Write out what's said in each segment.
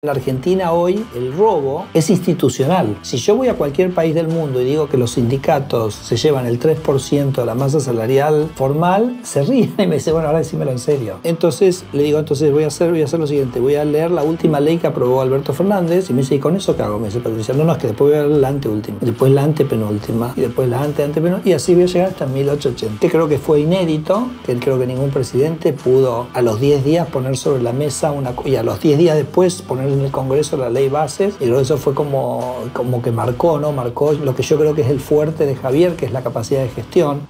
En Argentina hoy el robo es institucional. Si yo voy a cualquier país del mundo y digo que los sindicatos se llevan el 3% de la masa salarial formal, se ríen y me dicen, bueno, ahora decímelo en serio. Entonces le digo, entonces voy a hacer lo siguiente, voy a leer la última ley que aprobó Alberto Fernández y me dice, ¿y con eso qué hago? Me dice Patricia, no, es que después voy a leer la anteúltima, y después la antepenúltima, y después la antepenúltima, y así voy a llegar hasta 1880. Creo que fue inédito, que creo que ningún presidente pudo a los 10 días poner sobre la mesa y a los 10 días después poner en el Congreso la ley bases, y creo que eso fue como que marcó lo que yo creo que es el fuerte de Javier, que es la capacidad de gestión.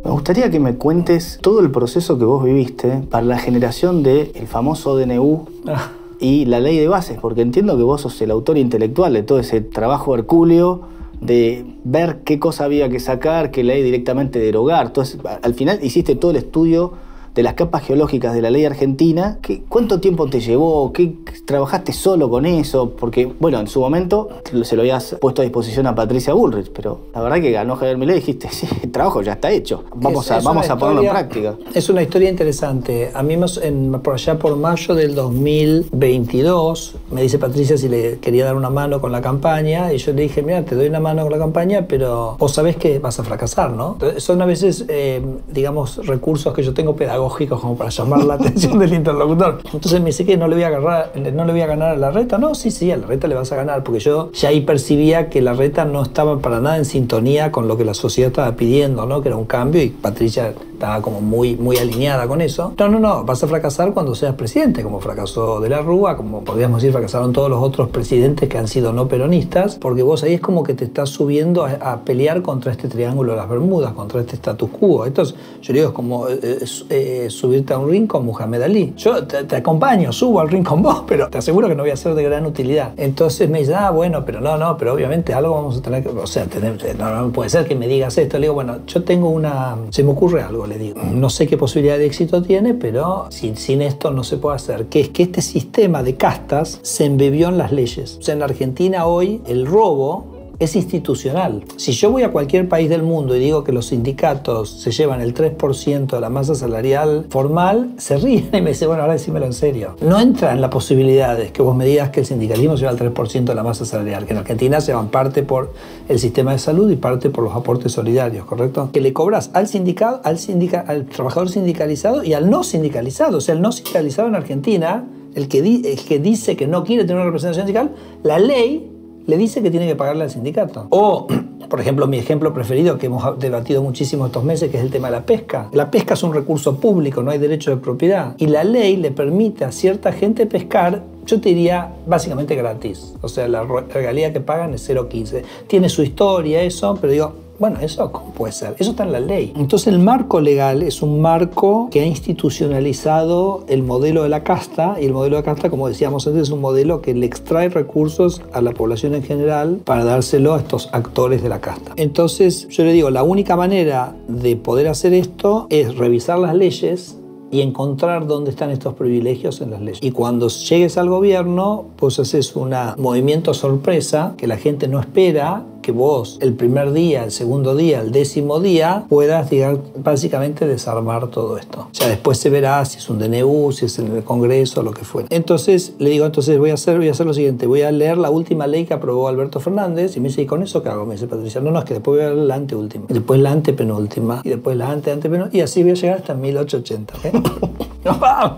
Me gustaría que me cuentes todo el proceso que vos viviste para la generación del famoso DNU y la ley de bases, porque entiendo que vos sos el autor intelectual de todo ese trabajo hercúleo de ver qué cosa había que sacar, qué ley directamente derogar. Entonces, al final hiciste todo el estudio de las capas geológicas de la ley argentina. ¿Cuánto tiempo te llevó? ¿Trabajaste solo con eso? Porque, bueno, en su momento se lo habías puesto a disposición a Patricia Bullrich, pero la verdad que ganó Javier Milei y dijiste, sí, el trabajo ya está hecho. Vamos a ponerlo en práctica. Es una historia interesante. A mí por allá por mayo del 2022 me dice Patricia si le quería dar una mano con la campaña y yo le dije, mira, te doy una mano con la campaña, pero vos sabés que vas a fracasar, ¿no? Son a veces, digamos, recursos que yo tengo pedagógicos como para llamar la atención del interlocutor. Entonces me dice que no le voy a ganar a Larreta. No, sí, a Larreta le vas a ganar, porque yo ya ahí percibía que Larreta no estaba para nada en sintonía con lo que la sociedad estaba pidiendo, ¿no? Que era un cambio, y Patricia estaba como muy alineada con eso. No, vas a fracasar cuando seas presidente, como fracasó De la Rúa, como podríamos decir fracasaron todos los otros presidentes que han sido no peronistas, porque vos ahí es como que te estás subiendo a pelear contra este triángulo de las Bermudas, contra este status quo. Entonces, yo digo, es como subirte a un ring con Muhammad Ali. Yo te acompaño, subo al ring con vos, pero te aseguro que no voy a ser de gran utilidad. Entonces me dice, bueno, pero pero obviamente algo vamos a tener que, o sea, no puede ser que me digas esto. Le digo, bueno, yo tengo se me ocurre algo, le digo. No sé qué posibilidad de éxito tiene, pero sin esto no se puede hacer. Que es que este sistema de castas se embebió en las leyes. O sea, en Argentina hoy el robo es institucional. Si yo voy a cualquier país del mundo y digo que los sindicatos se llevan el 3% de la masa salarial formal, se ríen y me dicen, bueno, ahora decímelo en serio. No entra en la posibilidad de que vos me digas que el sindicalismo lleva el 3% de la masa salarial, que en Argentina se van parte por el sistema de salud y parte por los aportes solidarios, ¿correcto? Que le cobras al trabajador sindicalizado y al no sindicalizado. O sea, el no sindicalizado en Argentina, el que dice que no quiere tener una representación sindical, la ley le dice que tiene que pagarle al sindicato. O, por ejemplo, mi ejemplo preferido que hemos debatido muchísimo estos meses, que es el tema de la pesca. La pesca es un recurso público, no hay derecho de propiedad. Y la ley le permite a cierta gente pescar, yo te diría, básicamente gratis. O sea, la regalía que pagan es 0,15. Tiene su historia eso, pero digo, bueno, ¿eso cómo puede ser? Eso está en la ley. Entonces el marco legal es un marco que ha institucionalizado el modelo de la casta, y el modelo de la casta, como decíamos antes, es un modelo que le extrae recursos a la población en general para dárselo a estos actores de la casta. Entonces yo le digo, la única manera de poder hacer esto es revisar las leyes y encontrar dónde están estos privilegios en las leyes. Y cuando llegues al gobierno, pues haces un movimiento sorpresa que la gente no espera, que vos el primer día, el segundo día, el 10º día puedas, digamos, básicamente desarmar todo esto. Ya después se verá si es un DNU, si es en el Congreso, lo que fuera. Entonces le digo, voy a hacer lo siguiente, voy a leer la última ley que aprobó Alberto Fernández y me dice, ¿y con eso qué hago? Me dice Patricia, no, es que después voy a leer la anteúltima, y después la antepenúltima, y después la antepenúltima, y así voy a llegar hasta 1880. No,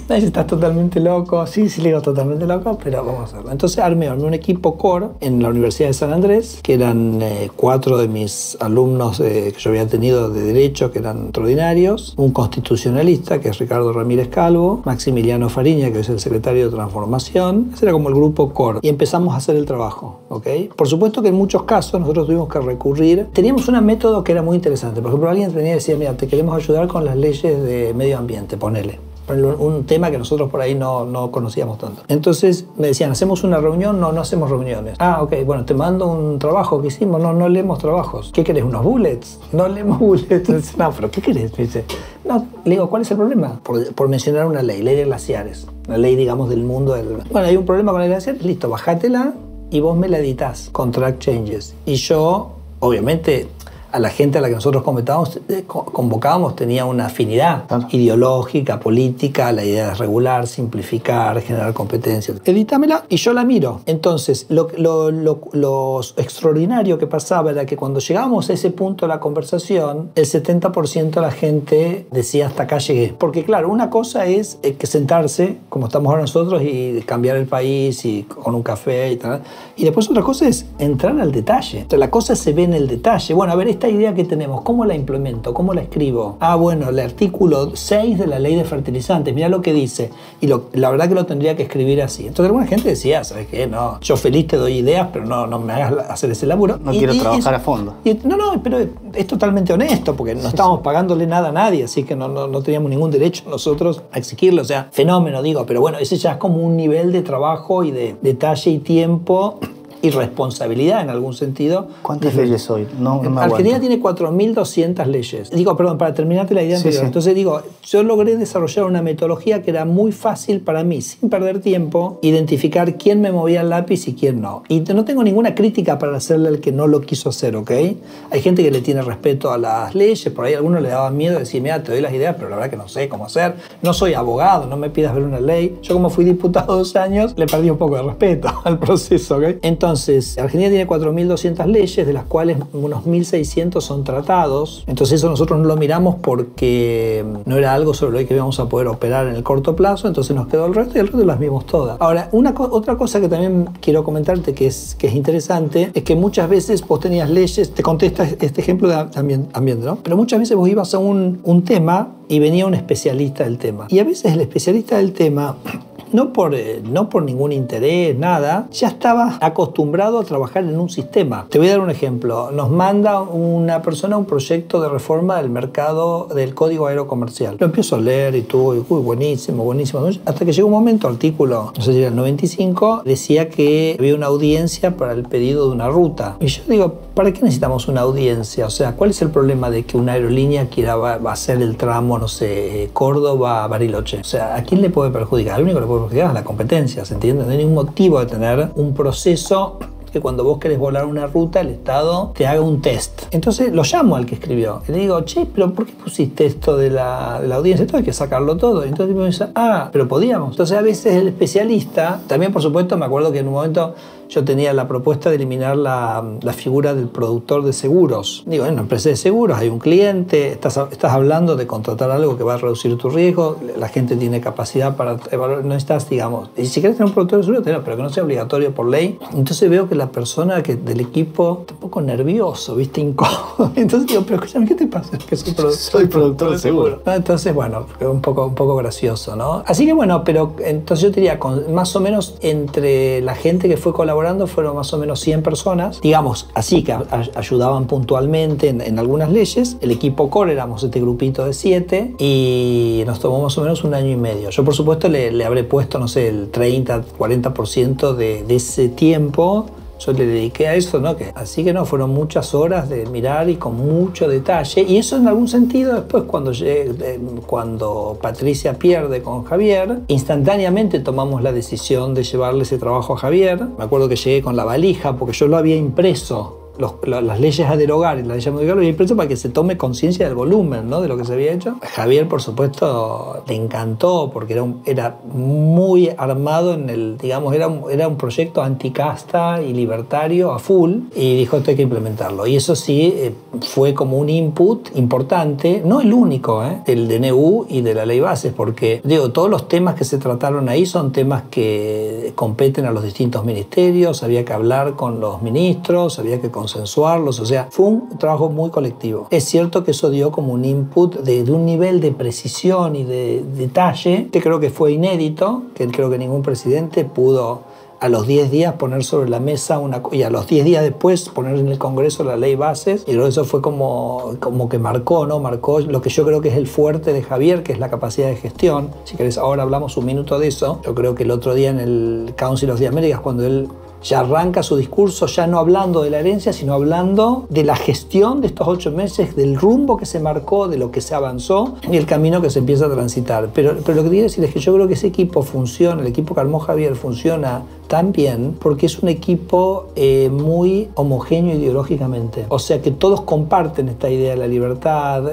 estás totalmente loco. Sí, le digo totalmente loco, pero vamos a hacerlo. Entonces armé un equipo core en la Universidad de San Andrés, que eran 4 de mis alumnos que yo había tenido de Derecho, que eran extraordinarios, un constitucionalista, que es Ricardo Ramírez Calvo, Maximiliano Fariña, que es el secretario de Transformación. Ese era como el grupo core. Y empezamos a hacer el trabajo, ¿ok? Por supuesto que en muchos casos nosotros tuvimos que recurrir. Teníamos un método que era muy interesante. Por ejemplo, alguien venía y decía, mira, te queremos ayudar con las leyes de medio ambiente, ponele. Un tema que nosotros por ahí no conocíamos tanto. Entonces me decían, ¿hacemos una reunión? No hacemos reuniones. Ok, bueno, te mando un trabajo que hicimos. No leemos trabajos. ¿Qué querés? ¿Unos bullets? No leemos bullets. No, pero ¿qué querés? Me dice, no, le digo, ¿cuál es el problema? Por mencionar una ley de glaciares. Una ley, digamos, del mundo. Bueno, hay un problema con las glaciares, listo, bajátela y vos me la editás con track changes. Y yo, obviamente, a la gente a la que nosotros convocábamos tenía una afinidad ideológica, política, la idea de regular, simplificar, generar competencias. Edítamela y yo la miro. Entonces, lo extraordinario que pasaba era que cuando llegábamos a ese punto de la conversación, el 70% de la gente decía hasta acá llegué. Porque claro, una cosa es que sentarse, como estamos ahora nosotros, y cambiar el país y con un café y tal. Y después otra cosa es entrar al detalle. O sea, la cosa se ve en el detalle. Bueno, a ver, esta idea que tenemos, ¿cómo la implemento? ¿Cómo la escribo? Ah, bueno, el artículo 6 de la ley de fertilizantes, mira lo que dice. Y la verdad que lo tendría que escribir así. Entonces alguna gente decía, ¿sabes qué? No, yo feliz te doy ideas, pero no me hagas hacer ese laburo. No quiero trabajar a fondo. No, pero es totalmente honesto, porque no estábamos pagándole nada a nadie, así que no teníamos ningún derecho nosotros a exigirlo. O sea, fenómeno, digo, pero bueno, ese ya es como un nivel de trabajo y de detalle y tiempo y responsabilidad en algún sentido. ¿Cuántas leyes hoy? No me Argentina tiene 4.200 leyes. Digo, perdón, para terminarte la idea anterior. Sí. Entonces digo, yo logré desarrollar una metodología que era muy fácil para mí, sin perder tiempo, identificar quién me movía el lápiz y quién no. Y no tengo ninguna crítica para hacerle al que no lo quiso hacer, ¿ok? Hay gente que le tiene respeto a las leyes, por ahí a algunos le daban miedo de decir, mira, te doy las ideas, pero la verdad que no sé cómo hacer. No soy abogado, no me pidas ver una ley. Yo como fui diputado 2 años, le perdí un poco de respeto al proceso, ¿ok? Entonces, Argentina tiene 4.200 leyes, de las cuales unos 1.600 son tratados. Entonces eso nosotros no lo miramos porque no era algo sobre lo que íbamos a poder operar en el corto plazo, entonces nos quedó el resto y el resto las vimos todas. Ahora, otra cosa que también quiero comentarte que es interesante es que muchas veces vos tenías leyes, te contesta este ejemplo de ambiente, ¿no? Pero muchas veces vos ibas a un tema y venía un especialista del tema. Y a veces el especialista del tema, no por ningún interés, nada, ya estaba acostumbrado a trabajar en un sistema. Te voy a dar un ejemplo. Nos manda una persona un proyecto de reforma del mercado del Código Aerocomercial. Lo empiezo a leer y todo, uy, buenísimo. Hasta que llegó un momento, artículo, no sé si era el 95, decía que había una audiencia para el pedido de una ruta. Y yo digo, ¿para qué necesitamos una audiencia? O sea, ¿cuál es el problema de que una aerolínea quiera hacer el tramo, no sé, Córdoba-Bariloche? O sea, ¿a quién le puede perjudicar? Al único que le puede perjudicar es la competencia, ¿se entiende? No hay ningún motivo de tener un proceso que cuando vos querés volar una ruta, el Estado te haga un test. Entonces lo llamo al que escribió y le digo, che, pero ¿por qué pusiste esto de la audiencia? Esto hay que sacarlo todo. Entonces me dice, pero podíamos. Entonces a veces el especialista, también por supuesto me acuerdo que en un momento yo tenía la propuesta de eliminar la figura del productor de seguros. Digo, en una empresa de seguros hay un cliente, estás hablando de contratar algo que va a reducir tu riesgo, la gente tiene capacidad para evaluar, no estás, digamos, y si querés tener un productor de seguros, pero que no sea obligatorio por ley. Entonces veo que la persona del equipo está un poco nervioso, ¿viste? Incómodo. Entonces digo, pero escúchame, ¿qué te pasa? Que soy productor de seguro. Entonces, bueno, un poco gracioso, ¿no? Así que bueno, pero entonces yo te diría, más o menos entre la gente que fue colaborando fueron más o menos 100 personas, digamos, así que ayudaban puntualmente en algunas leyes. El equipo core éramos este grupito de 7 y nos tomó más o menos 1 año y medio. Yo, por supuesto, le habré puesto, no sé, el 30-40% de ese tiempo. Yo le dediqué a eso, ¿no? Así que no, fueron muchas horas de mirar y con mucho detalle. Y eso en algún sentido después cuando Patricia pierde con Javier, instantáneamente tomamos la decisión de llevarle ese trabajo a Javier. Me acuerdo que llegué con la valija porque yo lo había impreso. Las leyes a derogar y las leyes a modificar lo había impreso para que se tome conciencia del volumen, ¿no? De lo que se había hecho. Javier, por supuesto, le encantó porque era muy armado digamos, era un proyecto anticasta y libertario a full y dijo, esto hay que implementarlo. Y eso sí, fue como un input importante, no el único, del DNU y de la ley bases, porque, digo, todos los temas que se trataron ahí son temas que competen a los distintos ministerios, había que hablar con los ministros, había que consensuarlos, o sea, fue un trabajo muy colectivo. Es cierto que eso dio como un input de un nivel de precisión y de detalle que creo que fue inédito, que creo que ningún presidente pudo a los 10 días poner sobre la mesa y a los 10 días después poner en el Congreso la ley bases, y creo que eso fue como que marcó lo que yo creo que es el fuerte de Javier, que es la capacidad de gestión. Si querés, ahora hablamos un minuto de eso. Yo creo que el otro día en el Council of the Americas, cuando él ya arranca su discurso ya no hablando de la herencia, sino hablando de la gestión de estos 8 meses, del rumbo que se marcó, de lo que se avanzó y el camino que se empieza a transitar. Pero lo que quiero decir es que yo creo que ese equipo funciona, el equipo que armó Javier funciona tan bien porque es un equipo muy homogéneo ideológicamente. O sea que todos comparten esta idea de la libertad,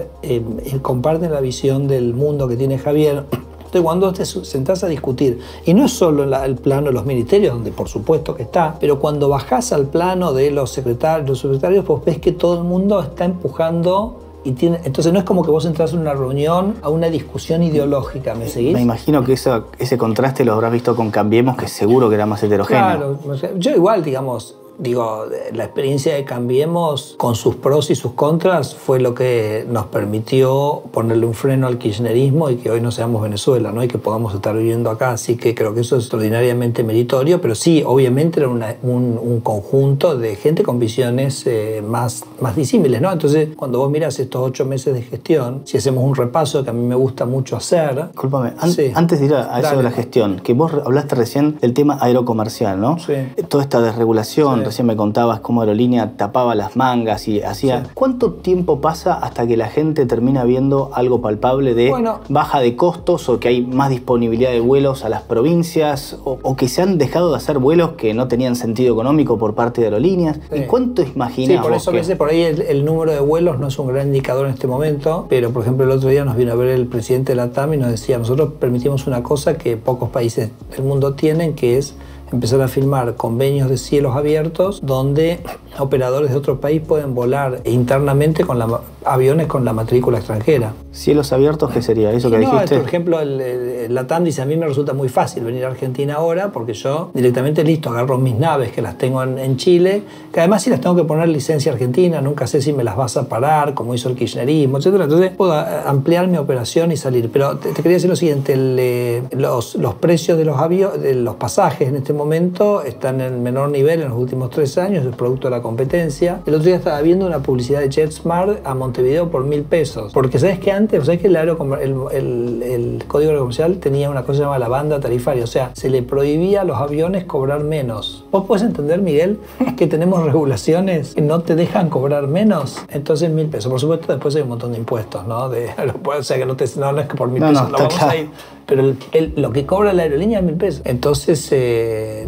comparten la visión del mundo que tiene Javier. Entonces, cuando te sentás a discutir, y no es solo el plano de los ministerios, donde por supuesto que está, pero cuando bajás al plano de los secretarios, pues ves que todo el mundo está empujando. Entonces no es como que vos entras en una reunión a una discusión ideológica, ¿me seguís? Me imagino que ese contraste lo habrás visto con Cambiemos, que seguro que era más heterogéneo. Claro, yo igual, digamos, la experiencia de Cambiemos con sus pros y sus contras fue lo que nos permitió ponerle un freno al kirchnerismo y que hoy no seamos Venezuela, ¿no? Y que podamos estar viviendo acá. Así que creo que eso es extraordinariamente meritorio, pero sí, obviamente era un conjunto de gente con visiones más disímiles, ¿no? Entonces, cuando vos mirás estos 8 meses de gestión, si hacemos un repaso que a mí me gusta mucho hacer... Discúlpame, antes de ir a eso de la gestión, que vos hablaste recién del tema aerocomercial, ¿no? Sí. Toda esta desregulación, recién me contabas cómo Aerolínea tapaba las mangas y hacía... Sí. ¿Cuánto tiempo pasa hasta que la gente termina viendo algo palpable de baja de costos o que hay más disponibilidad de vuelos a las provincias o que se han dejado de hacer vuelos que no tenían sentido económico por parte de Aerolíneas? Sí. ¿Y cuánto imaginás? Sí, por eso a veces por ahí el número de vuelos no es un gran indicador en este momento, pero por ejemplo el otro día nos vino a ver el presidente de la TAM y nos decía, nosotros permitimos una cosa que pocos países del mundo tienen, que es empezar a firmar convenios de cielos abiertos donde operadores de otro país pueden volar internamente con aviones con la matrícula extranjera. ¿Cielos abiertos qué sería? ¿Eso que dijiste? Por ejemplo, la TAM dice, a mí me resulta muy fácil venir a Argentina ahora porque yo directamente agarro mis naves que las tengo en Chile, que además si las tengo que poner licencia argentina, nunca sé si me las vas a parar, como hizo el kirchnerismo, etc. Entonces puedo ampliar mi operación y salir. Pero te quería decir lo siguiente, los precios de los pasajes en este momento están en menor nivel en los últimos 3 años, es producto de la competencia. El otro día estaba viendo una publicidad de JetSmart a Montevideo por 1.000 pesos. Porque ¿sabes qué? Antes, ¿sabes que el Código Comercial tenía una cosa llamada la banda tarifaria? O sea, se le prohibía a los aviones cobrar menos. ¿Vos podés entender, Miguel, que tenemos regulaciones que no te dejan cobrar menos? Entonces 1.000 pesos. Por supuesto, después hay un montón de impuestos, ¿no? O sea, que no es que por 1.000 pesos no vamos a ir. Pero lo que cobra la aerolínea es 1.000 pesos. Entonces,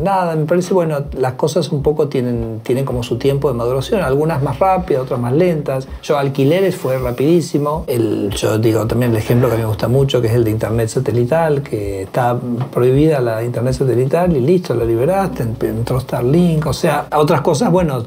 nada, me parece, bueno, las cosas un poco tienen como su tiempo de maduración, algunas más rápidas, otras más lentas. Alquileres fue rapidísimo. Yo digo también el ejemplo que me gusta mucho, que es el de internet satelital, que está prohibida la internet satelital y listo, la liberaste, entró Starlink. O sea, otras cosas, bueno,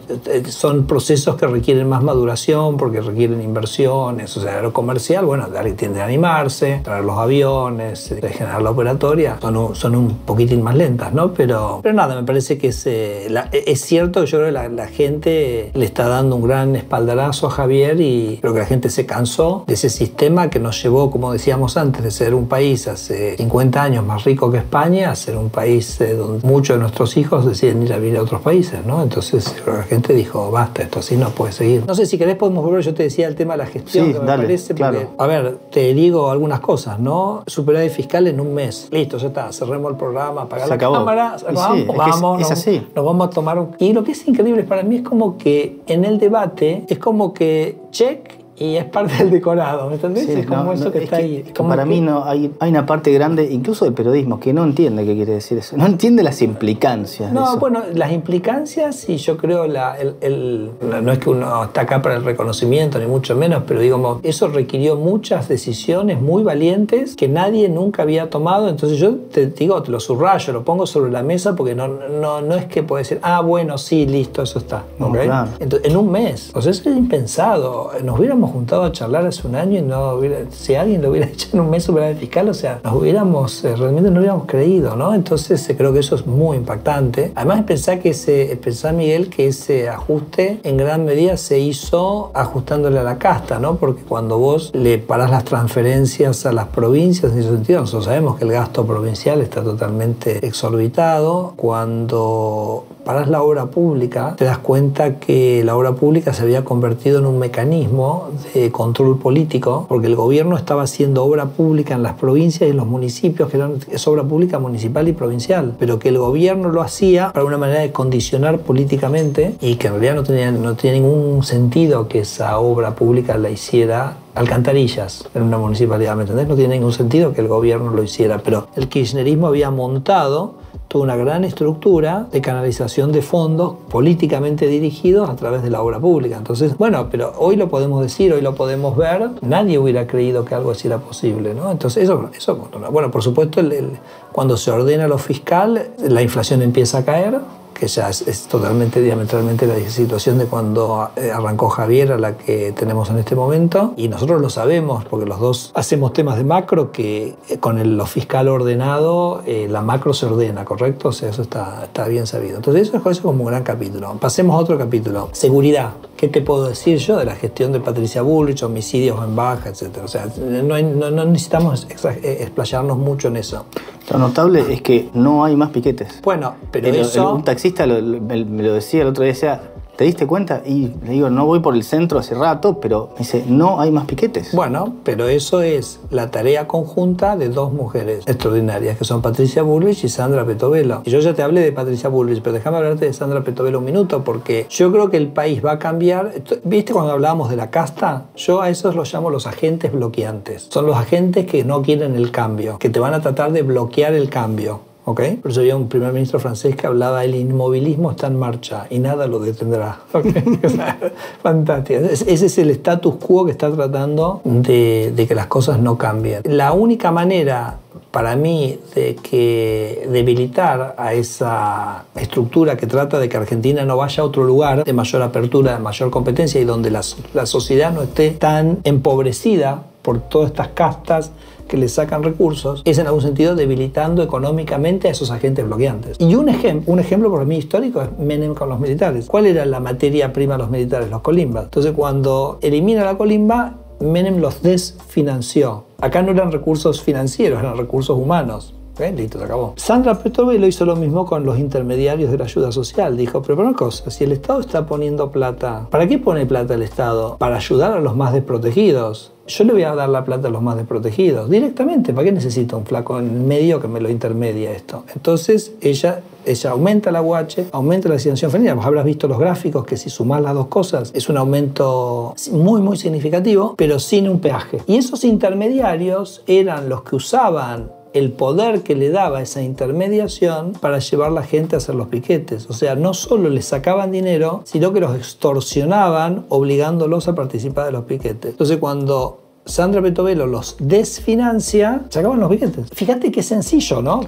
son procesos que requieren más maduración porque requieren inversiones. O sea, lo comercial, bueno, tiende a animarse, traer los aviones, generar la operatoria, son un poquitín más lentas, ¿no? Pero nada, me parece que es cierto que yo creo que la gente le está dando un gran espaldarazo a Javier y creo que la gente se cansó de ese sistema que nos llevó, como decíamos antes, de ser un país hace 50 años más rico que España a ser un país donde muchos de nuestros hijos deciden ir a vivir a otros países, ¿no? Entonces la gente dijo, basta, esto así no puede seguir. No sé, si querés podemos volver, yo te decía el tema de la gestión, sí, que me dale, parece, claro. Porque, a ver, te digo algunas cosas, ¿no? Superávit fiscal en un mes. Listo, ya está, cerremos el programa, apagar la cámara, nos vamos a tomar un... Y lo que es increíble para mí es como que en el debate es como que check y es parte del decorado, ¿me entendés? Sí, es como eso que está ahí. Para mí no, hay una parte grande, incluso del periodismo, que no entiende qué quiere decir eso. No entiende las implicancias de eso. Bueno, las implicancias, y yo creo, no es que uno está acá para el reconocimiento, ni mucho menos, pero digamos, eso requirió muchas decisiones muy valientes que nadie nunca había tomado. Entonces yo te lo subrayo, lo pongo sobre la mesa porque no es que puede decir, bueno, sí, listo, eso está. No, ¿Okay? claro. Entonces, en un mes. O sea, eso es impensado. Nos hubiéramos juntado a charlar hace un año y si alguien lo hubiera hecho en un mes superávit fiscal, o sea, realmente no hubiéramos creído, ¿no? Entonces creo que eso es muy impactante. Además, pensá, Miguel, que ese ajuste en gran medida se hizo ajustándole a la casta, ¿no? Porque cuando vos le parás las transferencias a las provincias, en ese sentido, nosotros sabemos que el gasto provincial está totalmente exorbitado. Cuando parás la obra pública, te das cuenta que la obra pública se había convertido en un mecanismo de control político, porque el gobierno estaba haciendo obra pública en las provincias y en los municipios, que es obra pública municipal y provincial, pero que el gobierno lo hacía para una manera de condicionar políticamente y que en realidad no tenía ningún sentido que esa obra pública la hiciera Alcantarillas en una municipalidad, ¿me entendés? No tiene ningún sentido que el gobierno lo hiciera, pero el kirchnerismo había montado toda una gran estructura de canalización de fondos políticamente dirigidos a través de la obra pública. Entonces, bueno, pero hoy lo podemos decir, hoy lo podemos ver, nadie hubiera creído que algo así era posible, ¿no? Entonces, eso bueno, por supuesto, cuando se ordena lo fiscal, la inflación empieza a caer, que ya es totalmente, diametralmente la situación de cuando arrancó Javier a la que tenemos en este momento. Y nosotros lo sabemos, porque los dos hacemos temas de macro, que con lo fiscal ordenado, la macro se ordena, ¿correcto? O sea, eso está bien sabido. Entonces eso es como un gran capítulo. Pasemos a otro capítulo. Seguridad. ¿Qué te puedo decir yo de la gestión de Patricia Bullrich, homicidios en baja, etcétera? O sea, no necesitamos explayarnos mucho en eso. Lo notable es que no hay más piquetes. Bueno, pero eso... Un taxista me lo decía el otro día, decía, ¿te diste cuenta? Y le digo, no voy por el centro hace rato, pero me dice, no hay más piquetes. Bueno, pero eso es la tarea conjunta de dos mujeres extraordinarias, que son Patricia Bullrich y Sandra Petovelo. Y yo ya te hablé de Patricia Bullrich, pero déjame hablarte de Sandra Petovelo un minuto, porque yo creo que el país va a cambiar. ¿Viste cuando hablábamos de la casta? Yo a esos los llamo los agentes bloqueantes. Son los agentes que no quieren el cambio, que te van a tratar de bloquear el cambio. ¿Okay? Por eso había un primer ministro francés que hablaba, el inmovilismo está en marcha y nada lo detendrá. ¿Okay? O sea, fantástico. Ese es el status quo que está tratando de que las cosas no cambien. La única manera para mí de debilitar a esa estructura que trata de que Argentina no vaya a otro lugar de mayor apertura, de mayor competencia y donde la sociedad no esté tan empobrecida por todas estas castas que le sacan recursos, es en algún sentido debilitando económicamente a esos agentes bloqueantes. Y un ejemplo para mí histórico es Menem con los militares. ¿Cuál era la materia prima de los militares? Los colimbas. Entonces cuando elimina la colimba, Menem los desfinanció. Acá no eran recursos financieros, eran recursos humanos. Listo, se acabó. Sandra Petovelo hizo lo mismo con los intermediarios de la ayuda social. Dijo, pero una cosa, si el Estado está poniendo plata, ¿para qué pone plata el Estado? Para ayudar a los más desprotegidos. Yo le voy a dar la plata a los más desprotegidos directamente. ¿Para qué necesito un flaco en medio que me lo intermedia esto? Entonces ella aumenta la UH, aumenta la asignación femenina. Vos habrás visto los gráficos que si sumás las dos cosas es un aumento muy, muy significativo, pero sin un peaje. Y esos intermediarios eran los que usaban el poder que le daba esa intermediación para llevar a la gente a hacer los piquetes. O sea, no solo les sacaban dinero, sino que los extorsionaban obligándolos a participar de los piquetes. Entonces, cuando Sandra Petovelo los desfinancia, se acaban los piquetes. Fíjate qué sencillo, ¿no?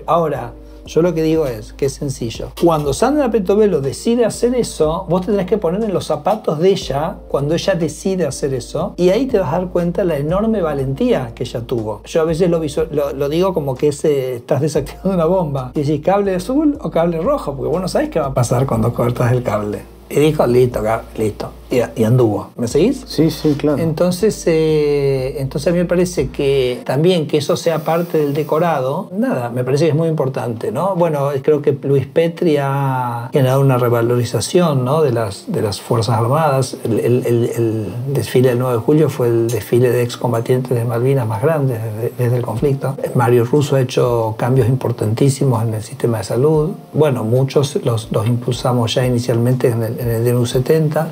Ahora, yo lo que digo es que es sencillo. Cuando Sandra Petovelo decide hacer eso, vos te tenés que poner en los zapatos de ella cuando ella decide hacer eso, y ahí te vas a dar cuenta de la enorme valentía que ella tuvo. Yo a veces lo digo como que estás desactivando una bomba. Y decís, ¿cable azul o cable rojo? Porque vos no sabés qué va a pasar cuando cortas el cable. Y dijo, listo. Y anduvo. ¿Me seguís? Sí, claro. Entonces a mí me parece que también que eso sea parte del decorado, nada, me parece que es muy importante, ¿no? Bueno, creo que Luis Petri ha generado una revalorización, ¿no? de las Fuerzas Armadas. El desfile del 9 de julio fue el desfile de excombatientes de Malvinas más grande desde el conflicto. Mario Russo ha hecho cambios importantísimos en el sistema de salud. Bueno, muchos los impulsamos ya inicialmente en el DNU 70.